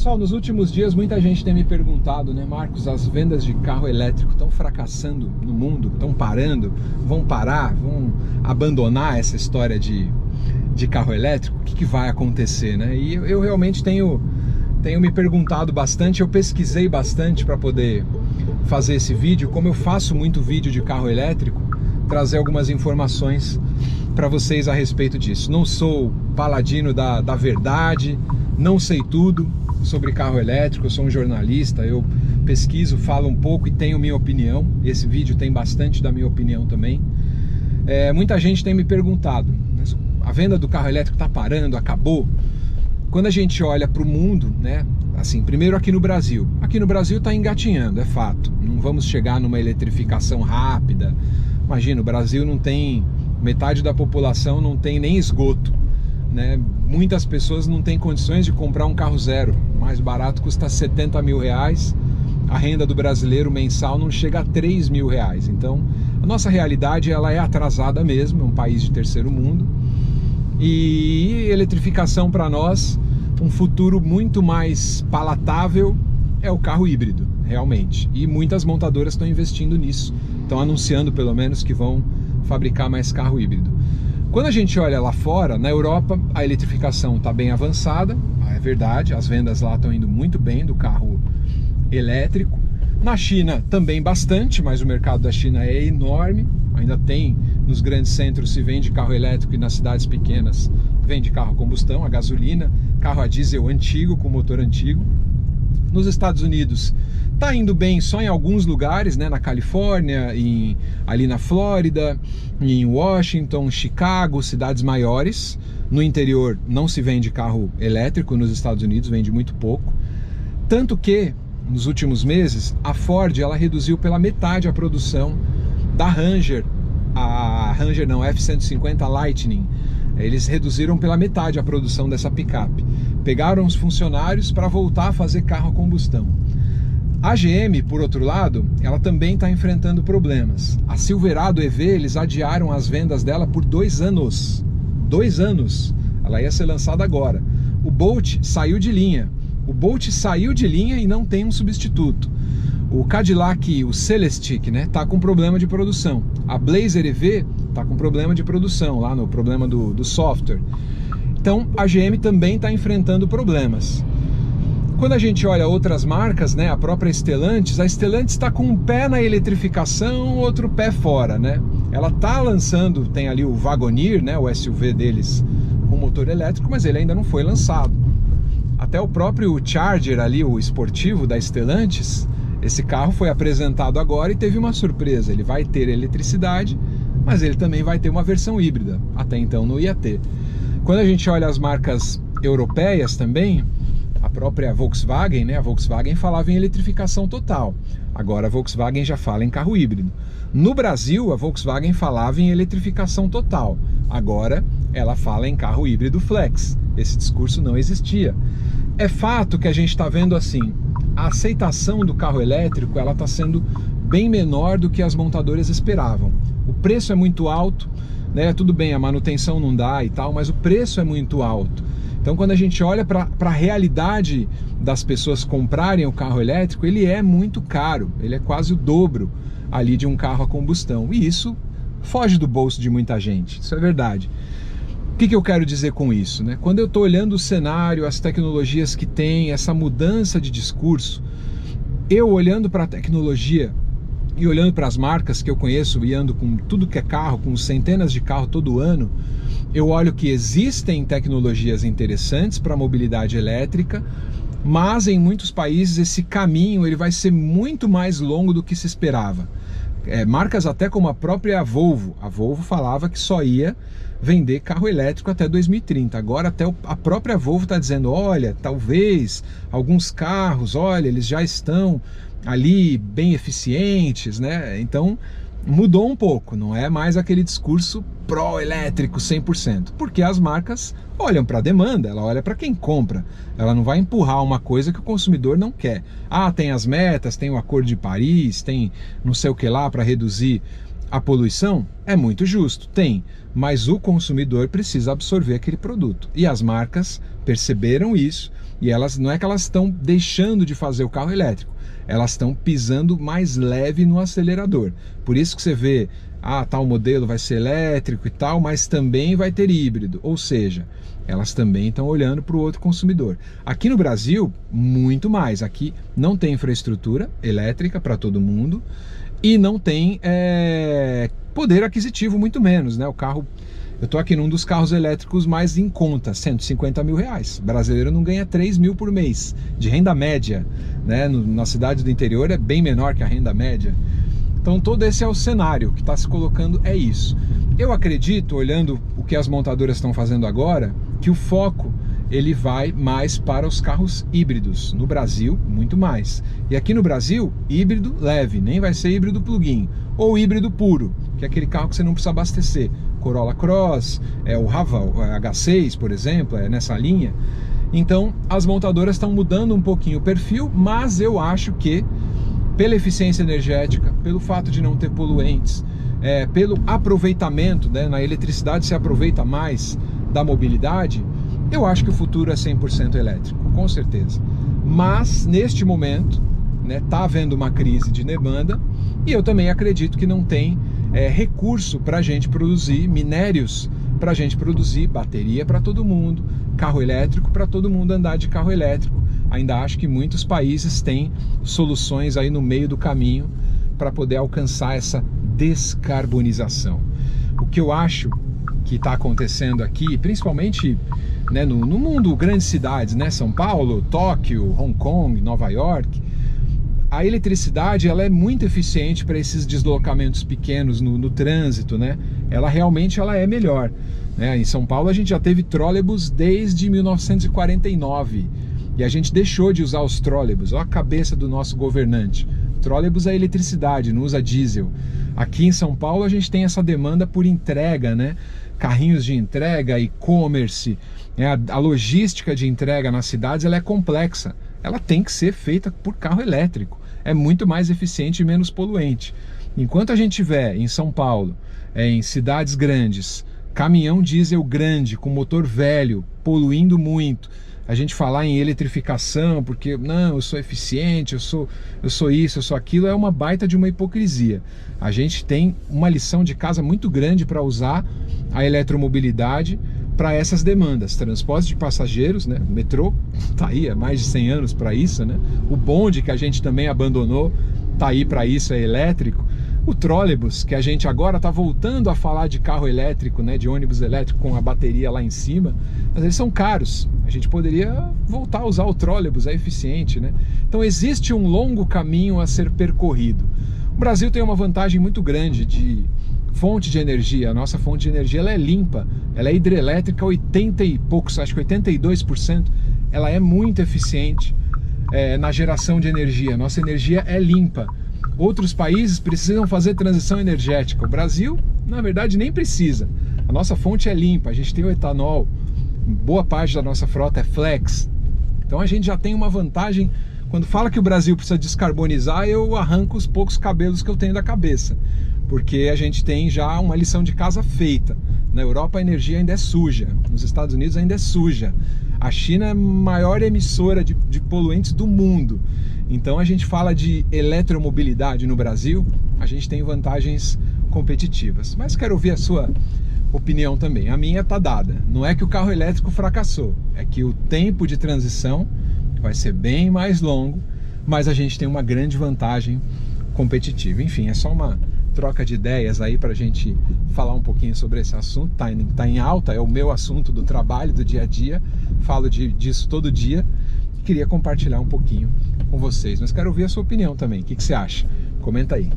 Pessoal, nos últimos dias muita gente tem me perguntado, né, Marcos, as vendas de carro elétrico estão fracassando no mundo, estão parando, vão parar, vão abandonar essa história de carro elétrico? O que vai acontecer, né? E eu realmente tenho me perguntado bastante, eu pesquisei bastante para poder fazer esse vídeo. Como eu faço muito vídeo de carro elétrico, trazer algumas informações para vocês a respeito disso. Não sou paladino da verdade, não sei tudo sobre carro elétrico, eu sou um jornalista, eu pesquiso, falo um pouco e tenho minha opinião. Esse vídeo tem bastante da minha opinião também. Muita gente tem me perguntado, a venda do carro elétrico está parando, acabou? Quando a gente olha para o mundo, né, assim, primeiro aqui no Brasil está engatinhando, é fato. Não vamos chegar numa eletrificação rápida. Imagina, o Brasil não tem, metade da população não tem nem esgoto, né? Muitas pessoas não têm condições de comprar um carro zero. O mais barato custa 70 mil reais. A renda do brasileiro mensal não chega a 3 mil reais. Então, a nossa realidade ela é atrasada mesmo, é um país de terceiro mundo. E eletrificação para nós, um futuro muito mais palatável é o carro híbrido, realmente. E muitas montadoras estão investindo nisso, estão anunciando pelo menos que vão fabricar mais carro híbrido. Quando a gente olha lá fora, na Europa, a eletrificação está bem avançada, é verdade, as vendas lá estão indo muito bem do carro elétrico. Na China também bastante, mas o mercado da China é enorme, ainda tem, nos grandes centros se vende carro elétrico e nas cidades pequenas vende carro a combustão, a gasolina, carro a diesel antigo, com motor antigo. Nos Estados Unidos está indo bem só em alguns lugares, né? Na Califórnia, ali na Flórida, em Washington, Chicago, cidades maiores. No interior não se vende carro elétrico, nos Estados Unidos vende muito pouco. Tanto que, nos últimos meses, a Ford ela reduziu pela metade a produção da Ranger, a F-150 Lightning. Eles reduziram pela metade a produção dessa picape. Pegaram os funcionários para voltar a fazer carro a combustão. A GM, por outro lado, ela também está enfrentando problemas. A Silverado EV, eles adiaram as vendas dela por 2 anos. 2 anos. Ela ia ser lançada agora. O Bolt saiu de linha. E não tem um substituto. O Cadillac, o Celestiq, né, tá com problema de produção. A Blazer EV tá com problema de produção, lá no problema do software. Então a GM também está enfrentando problemas. Quando a gente olha outras marcas, né, a própria Stellantis, a Stellantis está com um pé na eletrificação, outro pé fora, né? Ela tá lançando, tem ali o Wagoneer, né, o SUV deles com motor elétrico, mas ele ainda não foi lançado. Até o próprio Charger ali, o esportivo da Stellantis, esse carro foi apresentado agora e teve uma surpresa. Ele vai ter eletricidade, mas ele também vai ter uma versão híbrida. Até então não ia ter. Quando a gente olha as marcas europeias também, a própria Volkswagen, né? A Volkswagen falava em eletrificação total. Agora a Volkswagen já fala em carro híbrido. No Brasil, a Volkswagen falava em eletrificação total. Agora ela fala em carro híbrido flex. Esse discurso não existia. É fato que a gente está vendo assim, a aceitação do carro elétrico ela está sendo bem menor do que as montadoras esperavam. O preço é muito alto, né? Tudo bem, a manutenção não dá e tal, mas o preço é muito alto. Então quando a gente olha para a realidade das pessoas comprarem o carro elétrico, ele é muito caro, ele é quase o dobro ali de um carro a combustão. E isso foge do bolso de muita gente, isso é verdade. O que eu quero dizer com isso, né? Quando eu estou olhando o cenário, as tecnologias que tem, essa mudança de discurso, eu olhando para a tecnologia e olhando para as marcas que eu conheço e ando com tudo que é carro, com centenas de carros todo ano, eu olho que existem tecnologias interessantes para a mobilidade elétrica, mas em muitos países esse caminho ele vai ser muito mais longo do que se esperava. Marcas até como a própria Volvo. A Volvo falava que só ia vender carro elétrico até 2030. Agora até a própria Volvo está dizendo, olha, talvez alguns carros, olha, eles já estão ali bem eficientes, né? Então mudou um pouco, não é mais aquele discurso pró-elétrico 100%, porque as marcas olham para a demanda, ela olha para quem compra, ela não vai empurrar uma coisa que o consumidor não quer. Ah, tem as metas, tem o Acordo de Paris, tem não sei o que lá para reduzir a poluição, é muito justo, tem, mas o consumidor precisa absorver aquele produto, e as marcas perceberam isso E elas, não é que elas estão deixando de fazer o carro elétrico, elas estão pisando mais leve no acelerador. Por isso que você vê, tal modelo vai ser elétrico e tal, mas também vai ter híbrido. Ou seja, elas também estão olhando para o outro consumidor. Aqui no Brasil, muito mais. Aqui não tem infraestrutura elétrica para todo mundo e não tem poder aquisitivo, muito menos, né? O carro... Eu estou aqui num dos carros elétricos mais em conta, 150 mil reais. O brasileiro não ganha 3 mil por mês, de renda média, né? Na cidade do interior é bem menor que a renda média. Então todo esse é o cenário que está se colocando, é isso. Eu acredito, olhando o que as montadoras estão fazendo agora, que o foco ele vai mais para os carros híbridos. No Brasil, muito mais. E aqui no Brasil, híbrido leve, nem vai ser híbrido plug-in. Ou híbrido puro, que é aquele carro que você não precisa abastecer. Corolla Cross, o Raval H6, por exemplo, é nessa linha. Então, as montadoras estão mudando um pouquinho o perfil, mas eu acho que, pela eficiência energética, pelo fato de não ter poluentes, pelo aproveitamento, né, na eletricidade se aproveita mais da mobilidade, eu acho que o futuro é 100% elétrico, com certeza. Mas, neste momento, tá havendo uma crise de demanda e eu também acredito que não tem recurso para a gente produzir minérios, para a gente produzir bateria para todo mundo, carro elétrico para todo mundo andar de carro elétrico. Ainda acho que muitos países têm soluções aí no meio do caminho para poder alcançar essa descarbonização. O que eu acho que está acontecendo aqui, principalmente, né, no mundo, grandes cidades, né, São Paulo, Tóquio, Hong Kong, Nova York, a eletricidade ela é muito eficiente para esses deslocamentos pequenos no trânsito, né? Ela realmente é melhor, né? Em São Paulo a gente já teve trólebus desde 1949 e a gente deixou de usar os trólebus. Olha a cabeça do nosso governante. Trólebus é eletricidade, não usa diesel. Aqui em São Paulo a gente tem essa demanda por entrega, né? Carrinhos de entrega, e-commerce, a logística de entrega nas cidades ela é complexa. Ela tem que ser feita por carro elétrico. É muito mais eficiente e menos poluente. Enquanto a gente tiver em São Paulo, em cidades grandes, caminhão diesel grande, com motor velho, poluindo muito, a gente falar em eletrificação, porque não, eu sou eficiente, eu sou isso, eu sou aquilo, é uma baita de uma hipocrisia. A gente tem uma lição de casa muito grande para usar a eletromobilidade para essas demandas. Transporte de passageiros, né? O metrô tá aí há mais de 100 anos para isso, né? O bonde que a gente também abandonou tá aí para isso, é elétrico. O trólebus, que a gente agora tá voltando a falar de carro elétrico, né? De ônibus elétrico com a bateria lá em cima, mas eles são caros. A gente poderia voltar a usar o trólebus, é eficiente, né? Então existe um longo caminho a ser percorrido. O Brasil tem uma vantagem muito grande de fonte de energia. A nossa fonte de energia ela é limpa, ela é hidrelétrica, 80 e poucos, acho que 82%, ela é muito eficiente na geração de energia. Nossa energia é limpa. Outros países precisam fazer transição energética. O Brasil, na verdade, nem precisa. A nossa fonte é limpa, a gente tem o etanol, boa parte da nossa frota é flex. Então a gente já tem uma vantagem. Quando fala que o Brasil precisa descarbonizar, eu arranco os poucos cabelos que eu tenho da cabeça, porque a gente tem já uma lição de casa feita. Na Europa a energia ainda é suja, nos Estados Unidos ainda é suja. A China é a maior emissora de poluentes do mundo. Então a gente fala de eletromobilidade no Brasil, a gente tem vantagens competitivas. Mas quero ouvir a sua opinião também. A minha tá dada. Não é que o carro elétrico fracassou, é que o tempo de transição vai ser bem mais longo, mas a gente tem uma grande vantagem competitiva. Enfim, é só uma troca de ideias aí para a gente falar um pouquinho sobre esse assunto. Tá em alta, é o meu assunto do trabalho, do dia a dia, falo disso todo dia e queria compartilhar um pouquinho com vocês, mas quero ouvir a sua opinião também. O que você acha? Comenta aí.